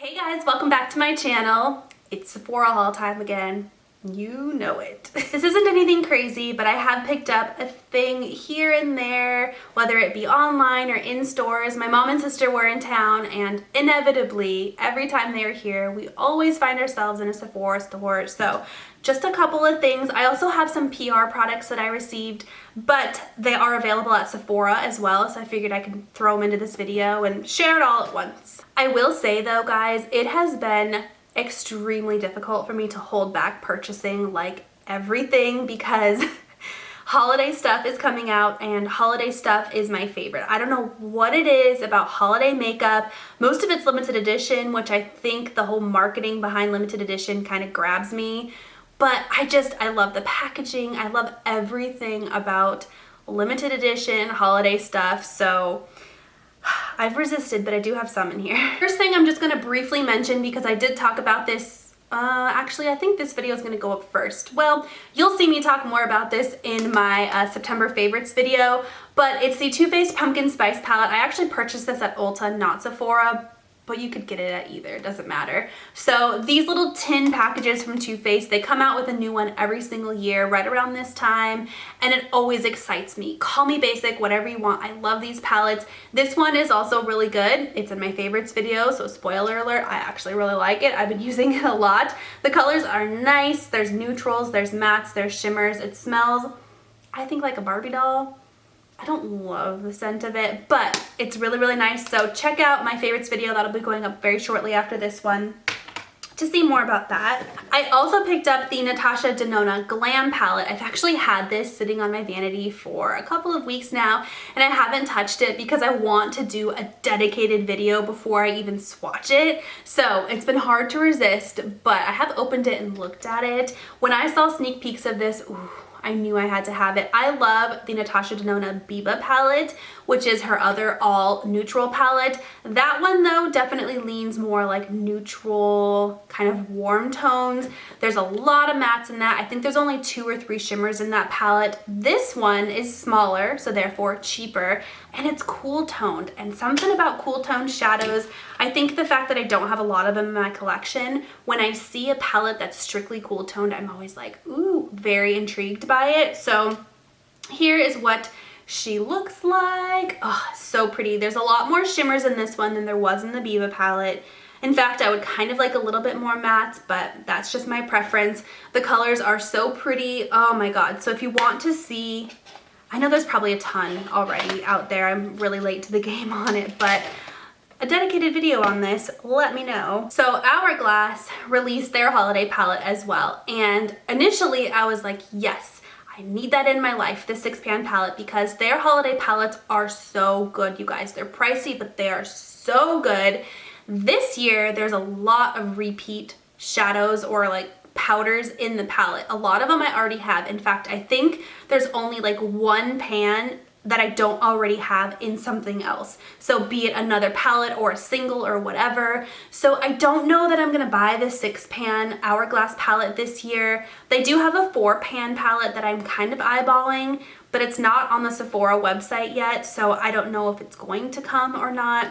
Hey guys, welcome back to my channel. It's Sephora haul time again. You know it. This isn't anything crazy, but I have picked up a thing here and there, whether it be online or in stores. My mom and sister were in town, and inevitably, every time they are here, we always find ourselves in a Sephora store. So just a couple of things. I also have some PR products that I received, but they are available at Sephora as well, so I figured I could throw them into this video and share it all at once. I will say though, guys, it has been extremely difficult for me to hold back purchasing like everything because holiday stuff is coming out and holiday stuff is my favorite. I don't know what it is about holiday makeup. Most of it's limited edition, which I think the whole marketing behind limited edition kind of grabs me. But I love the packaging. I love everything about limited edition holiday stuff. So I've resisted, but I do have some in here. First thing I'm just gonna briefly mention, because I did talk about this, actually I think this video is gonna go up first. Well, you'll see me talk more about this in my September favorites video, but it's the Too Faced Pumpkin Spice Palette. I actually purchased this at Ulta, not Sephora, but you could get it at either, it doesn't matter. So these little tin packages from Too Faced, they come out with a new one every single year right around this time, and it always excites me. Call me basic, whatever you want. I love these palettes. This one is also really good. It's in my favorites video, so spoiler alert, I actually really like it. I've been using it a lot. The colors are nice. There's neutrals, there's mattes, there's shimmers. It smells, I think, like a Barbie doll. I don't love the scent of it, but it's really, really nice. So check out my favorites video. That'll be going up very shortly after this one to see more about that. I also picked up the Natasha Denona Glam palette. I've actually had this sitting on my vanity for a couple of weeks now, and I haven't touched it because I want to do a dedicated video before I even swatch it. So it's been hard to resist, but I have opened it and looked at it. When I saw sneak peeks of this, ooh, I knew I had to have it. I love the Natasha Denona Biba palette, which is her other all neutral palette. That one though definitely leans more like neutral, kind of warm tones. There's a lot of mattes in that. I think there's only 2 or 3 shimmers in that palette. This one is smaller, so therefore cheaper, and it's cool toned. And something about cool toned shadows, I think the fact that I don't have a lot of them in my collection, when I see a palette that's strictly cool toned, I'm always like, ooh, very intrigued by it. So here is what she looks like. Oh, so pretty. There's a lot more shimmers in this one than there was in the Biba palette. In fact, I would kind of like a little bit more matte, but that's just my preference. The colors are so pretty. Oh my God. So if you want to see, I know there's probably a ton already out there. I'm really late to the game on it, but a dedicated video on this, let me know. So Hourglass released their holiday palette as well. And initially I was like, yes, I need that in my life, the 6-pan palette, because their holiday palettes are so good, you guys. They're pricey, but they are so good. This year, there's a lot of repeat shadows or like powders in the palette. A lot of them I already have. In fact, I think there's only like 1 pan that I don't already have in something else. So be it another palette or a single or whatever. So I don't know that I'm gonna buy the 6-pan Hourglass palette this year. They do have a 4-pan palette that I'm kind of eyeballing, but it's not on the Sephora website yet, so I don't know if it's going to come or not.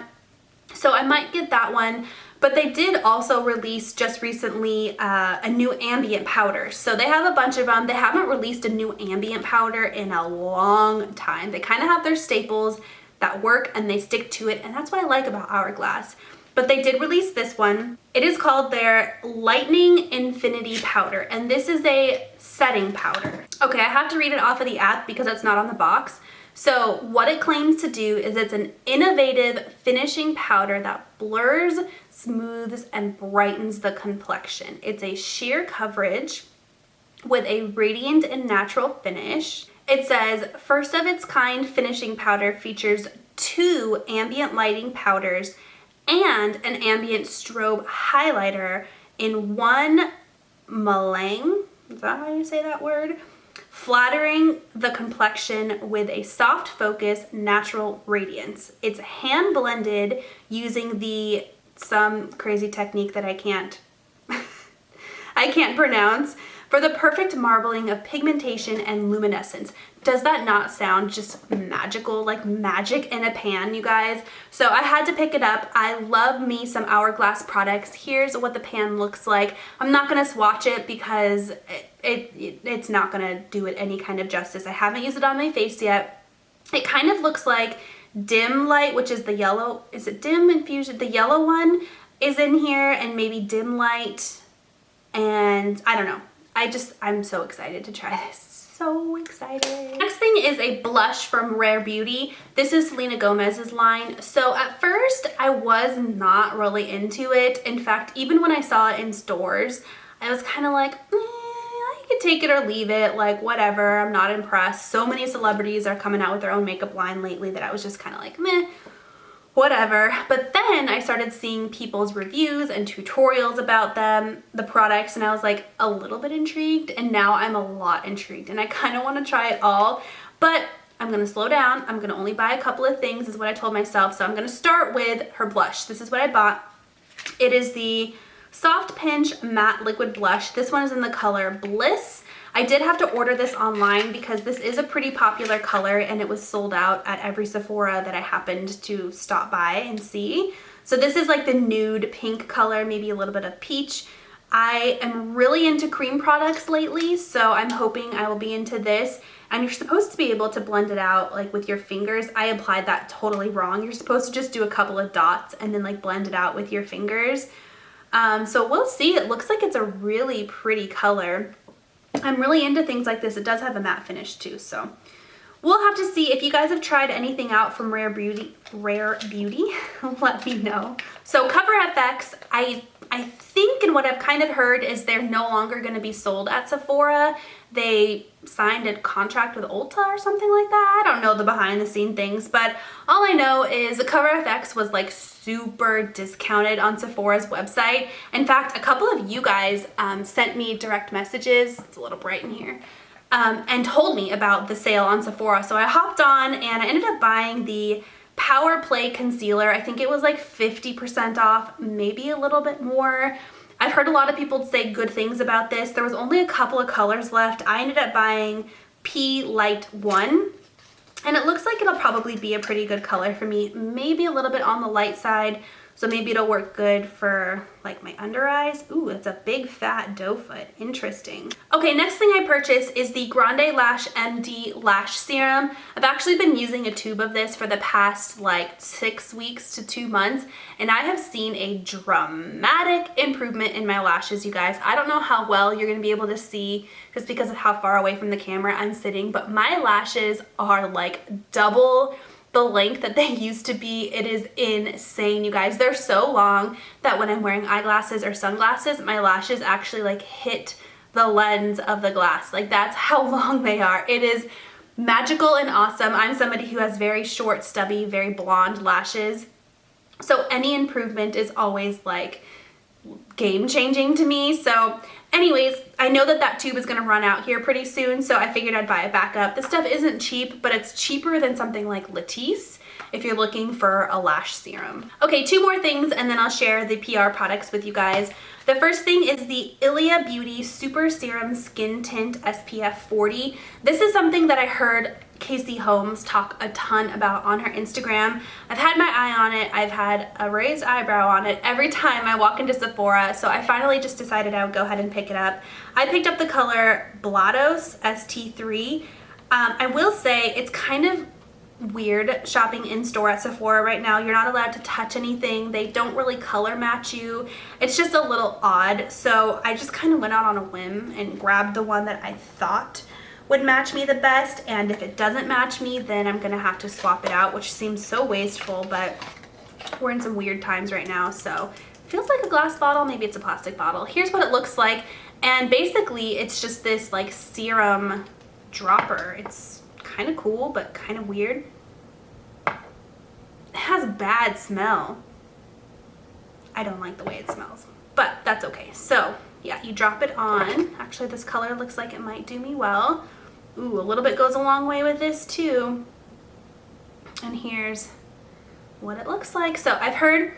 So I might get that one. But they did also release just recently a new ambient powder. So they have a bunch of them. They haven't released a new ambient powder in a long time. They kind of have their staples that work and they stick to it. And that's what I like about Hourglass. But they did release this one. It is called their Lightning Infinity Powder. And this is a setting powder. Okay, I have to read it off of the app because it's not on the box. So what it claims to do is it's an innovative finishing powder that blurs, smooths, and brightens the complexion. It's a sheer coverage with a radiant and natural finish. It says, first of its kind finishing powder features 2 ambient lighting powders and an ambient strobe highlighter in 1 melange, is that how you say that word? Flattering the complexion with a soft focus natural radiance. It's hand blended using some crazy technique that I can't I can't pronounce, for the perfect marbling of pigmentation and luminescence. Does that not sound just magical? Like magic in a pan, you guys? So I had to pick it up. I love me some Hourglass products. Here's what the pan looks like. I'm not gonna swatch it because it's not gonna do it any kind of justice. I haven't used it on my face yet. It kind of looks like Dim Light, which is the yellow. Is it Dim Infusion? The yellow one is in here, and maybe Dim Light, and I don't know. I'm so excited to try this. So excited. Next thing is a blush from Rare Beauty. This is Selena Gomez's line. So at first I was not really into it. In fact, even when I saw it in stores, I was kind of like, I could take it or leave it, like whatever, I'm not impressed. So many celebrities are coming out with their own makeup line lately that I was just kind of like, meh, whatever. But then I started seeing people's reviews and tutorials about the products, and I was like a little bit intrigued, and now I'm a lot intrigued, and I kind of want to try it all, but I'm gonna slow down. I'm gonna only buy a couple of things is what I told myself. So I'm gonna start with her blush. This is what I bought. It is the Soft Pinch Matte Liquid Blush. This one is in the color Bliss. I did have to order this online because this is a pretty popular color, and it was sold out at every Sephora that I happened to stop by and see. So this is like the nude pink color, maybe a little bit of peach. I am really into cream products lately, so I'm hoping I will be into this. And you're supposed to be able to blend it out like with your fingers. I applied that totally wrong. You're supposed to just do a couple of dots and then like blend it out with your fingers. So we'll see. It looks like it's a really pretty color. I'm really into things like this. It does have a matte finish too, so we'll have to see. If you guys have tried anything out from Rare Beauty, let me know. So Cover FX, I think, and what I've kind of heard is they're no longer going to be sold at Sephora. They signed a contract with Ulta or something like that. I don't know the behind the scene things, but all I know is Cover FX was like super discounted on Sephora's website. In fact, a couple of you guys sent me direct messages, it's a little bright in here, and told me about the sale on Sephora. So I hopped on and I ended up buying the Power Play Concealer. I think it was like 50% off, maybe a little bit more. I've heard a lot of people say good things about this. There was only a couple of colors left. I ended up buying P Light 1, and it looks like it'll probably be a pretty good color for me. Maybe a little bit on the light side, so maybe it'll work good for like my under eyes. Ooh, it's a big fat doe foot. Interesting. Okay, next thing I purchased is the Grande Lash MD Lash Serum. I've actually been using a tube of this for the past like 6 weeks to 2 months, and I have seen a dramatic improvement in my lashes, you guys. I don't know how well you're gonna be able to see just because of how far away from the camera I'm sitting, but my lashes are like double the length that they used to be. It is insane, you guys. They're so long that when I'm wearing eyeglasses or sunglasses, my lashes actually like hit the lens of the glass. Like that's how long they are. It is magical and awesome. I'm somebody who has very short, stubby, very blonde lashes. So any improvement is always like game changing to me. So anyways, I know that that tube is going to run out here pretty soon, so I figured I'd buy it back up. This stuff isn't cheap, but it's cheaper than something like Latisse if you're looking for a lash serum. Okay, 2 more things and then I'll share the PR products with you guys. The first thing is the Ilia Beauty Super Serum Skin Tint SPF 40. This is something that I heard Casey Holmes talk a ton about on her Instagram. I've had my eye on it. I've had a raised eyebrow on it every time I walk into Sephora, so I finally just decided I would go ahead and pick it up. I picked up the color Blados ST3. I will say it's kind of weird shopping in store at Sephora right now. You're not allowed to touch anything. They don't really color match you. It's just a little odd, so I just kind of went out on a whim and grabbed the one that I thought would match me the best, and if it doesn't match me, then I'm gonna have to swap it out, which seems so wasteful, but we're in some weird times right now, so it feels like a glass bottle. Maybe it's a plastic bottle. Here's what it looks like, and basically it's just this like serum dropper. It's kind of cool, but kind of weird. It has a bad smell. I don't like the way it smells, but that's okay. So yeah, you drop it on. Actually, this color looks like it might do me well. Ooh, a little bit goes a long way with this too. And here's what it looks like. So I've heard,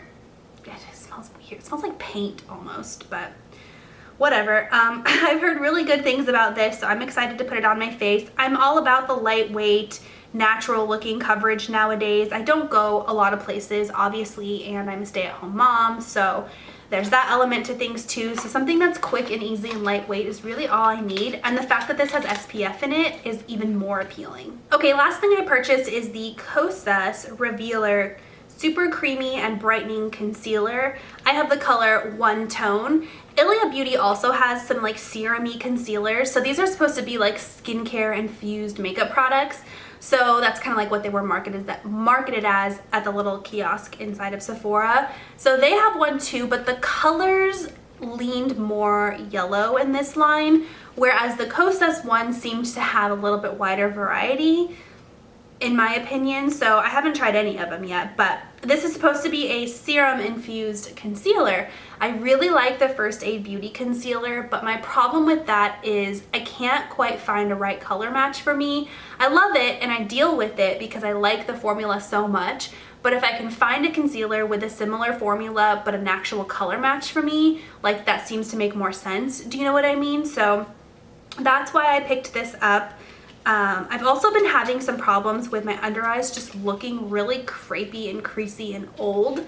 it smells weird. It smells like paint almost, but whatever. I've heard really good things about this, so I'm excited to put it on my face. I'm all about the lightweight, natural looking coverage nowadays. I don't go a lot of places, obviously, and I'm a stay-at-home mom, so there's that element to things too. So something that's quick and easy and lightweight is really all I need. And the fact that this has SPF in it is even more appealing. Okay, last thing I purchased is the Kosas Revealer Super Creamy and Brightening Concealer. I have the color One Tone. Ilia Beauty also has some like serum-y concealers. So these are supposed to be like skincare infused makeup products. So that's kind of like what they were marketed as at the little kiosk inside of Sephora. So they have one too, but the colors leaned more yellow in this line, whereas the Kosas one seems to have a little bit wider variety, in my opinion. So I haven't tried any of them yet, but this is supposed to be a serum infused concealer. I really like the First Aid Beauty concealer, but my problem with that is I can't quite find a right color match for me. I love it and I deal with it because I like the formula so much, but if I can find a concealer with a similar formula but an actual color match for me, like that seems to make more sense. Do you know what I mean? So that's why I picked this up. I've also been having some problems with my under eyes just looking really crepey and creasy and old.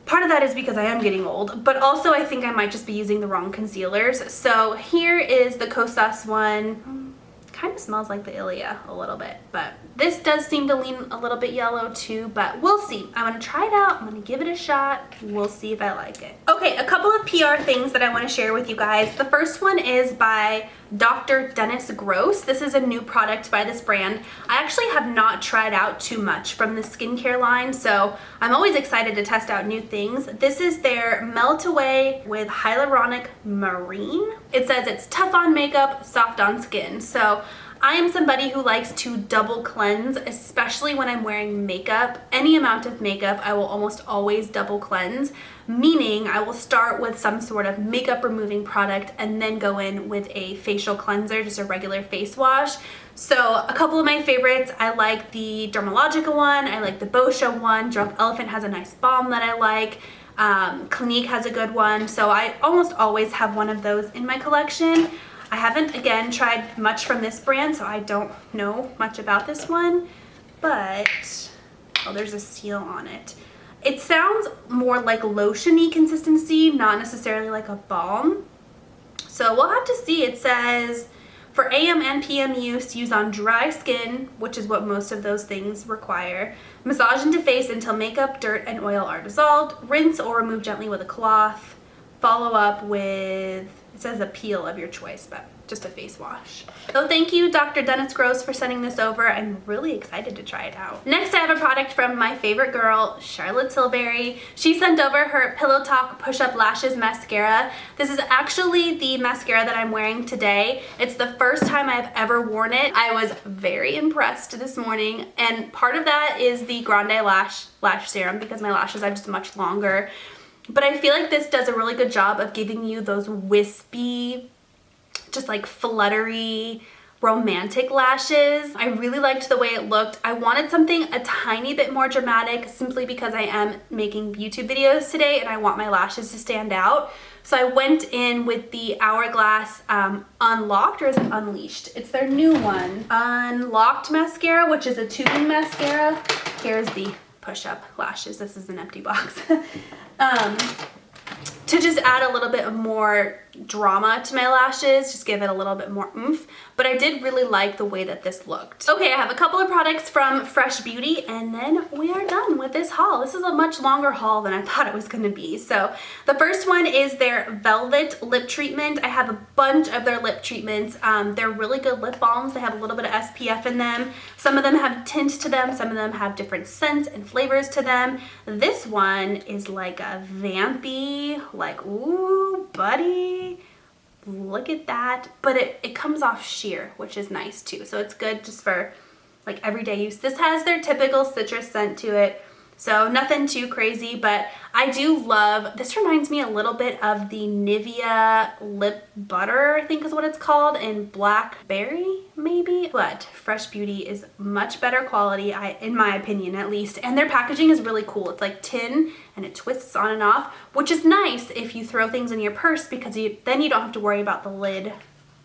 Part of that is because I am getting old, but also I think I might just be using the wrong concealers. So here is the Kosas one. Kind of smells like the Ilia a little bit, but this does seem to lean a little bit yellow too, but we'll see. I'm gonna try it out, I'm gonna give it a shot, we'll see if I like it. Okay, a couple of PR things that I wanna share with you guys. The first one is by Dr. Dennis Gross. This is a new product by this brand. I actually have not tried out too much from the skincare line, so I'm always excited to test out new things. This is their Meltaway with Hyaluronic Marine. It says it's tough on makeup, soft on skin. So I am somebody who likes to double cleanse, especially when I'm wearing makeup. Any amount of makeup, I will almost always double cleanse, meaning I will start with some sort of makeup removing product and then go in with a facial cleanser, just a regular face wash. So a couple of my favorites, I like the Dermalogica one, I like the Boscia one, Drunk Elephant has a nice balm that I like, Clinique has a good one, so I almost always have one of those in my collection. I haven't, again, tried much from this brand, so I don't know much about this one, but, oh, there's a seal on it. It sounds more like lotion-y consistency, not necessarily like a balm. So we'll have to see. It says, for AM and PM use on dry skin, which is what most of those things require. Massage into face until makeup, dirt, and oil are dissolved. Rinse or remove gently with a cloth. Follow up with, it says a peel of your choice, but just a face wash. So thank you, Dr. Dennis Gross, for sending this over. I'm really excited to try it out. Next, I have a product from my favorite girl, Charlotte Tilbury. She sent over her Pillow Talk Push-Up Lashes Mascara. This is actually the mascara that I'm wearing today. It's the first time I've ever worn it. I was very impressed this morning, and part of that is the Grande Lash Serum because my lashes are just much longer. But I feel like this does a really good job of giving you those wispy, just like fluttery, romantic lashes. I really liked the way it looked. I wanted something a tiny bit more dramatic simply because I am making YouTube videos today and I want my lashes to stand out. So I went in with the Hourglass Unlocked, or is it Unleashed? It's their new one. Unlocked mascara, which is a tubing mascara. Here's the push-up lashes. This is an empty box. To just add a little bit more drama to my lashes, just give it a little bit more oomph, but I did really like the way that this looked. Okay, I have a couple of products from Fresh Beauty and then we are done with this haul. This is a much longer haul than I thought it was gonna be. So the first one is their Velvet Lip Treatment. I have a bunch of their lip treatments. They're really good lip balms. They have a little bit of SPF in them. Some of them have tint to them. Some of them have different scents and flavors to them. This one is like a vampy, like, ooh, buddy. Look at that. But it comes off sheer, which is nice too. So it's good just for like everyday use. This has their typical citrus scent to it. So nothing too crazy, but I do love, this reminds me a little bit of the Nivea Lip Butter, I think is what it's called, in Blackberry maybe, but Fresh Beauty is much better quality, in my opinion at least, and their packaging is really cool. It's like tin and it twists on and off, which is nice if you throw things in your purse because then you don't have to worry about the lid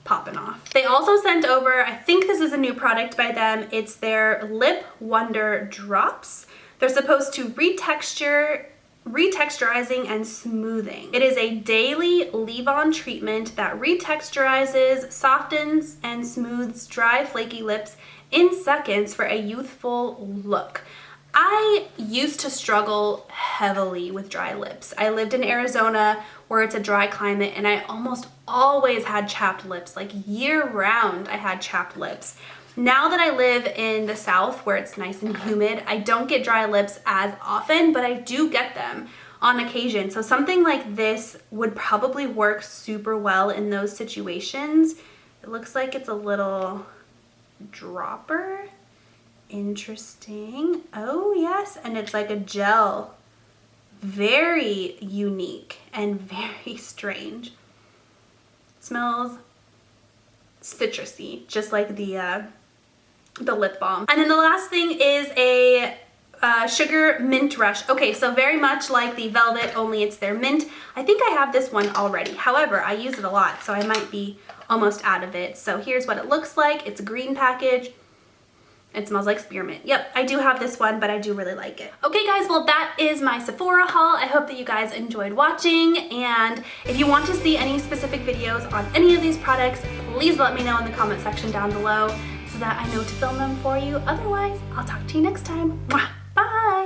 popping off. They also sent over, I think this is a new product by them, it's their Lip Wonder Drops. They're supposed to retexturizing and smoothing. It is a daily leave-on treatment that retexturizes, softens, and smooths dry, flaky lips in seconds for a youthful look. I used to struggle heavily with dry lips. I lived in Arizona where it's a dry climate and I almost always had chapped lips, like year round I had chapped lips. Now that I live in the South where it's nice and humid, I don't get dry lips as often, but I do get them on occasion. So something like this would probably work super well in those situations. It looks like it's a little dropper. Interesting. Oh yes, and it's like a gel. Very unique and very strange. It smells citrusy, just like the lip balm. And then the last thing is a Sugar Mint Rush. Okay, so very much like the Velvet, only it's their mint. I think I have this one already. However, I use it a lot, so I might be almost out of it. So here's what it looks like. It's a green package. It smells like spearmint. Yep, I do have this one, but I do really like it. Okay guys, well that is my Sephora haul. I hope that you guys enjoyed watching, and if you want to see any specific videos on any of these products, please let me know in the comment section down below so that I know to film them for you. Otherwise, I'll talk to you next time. Mwah!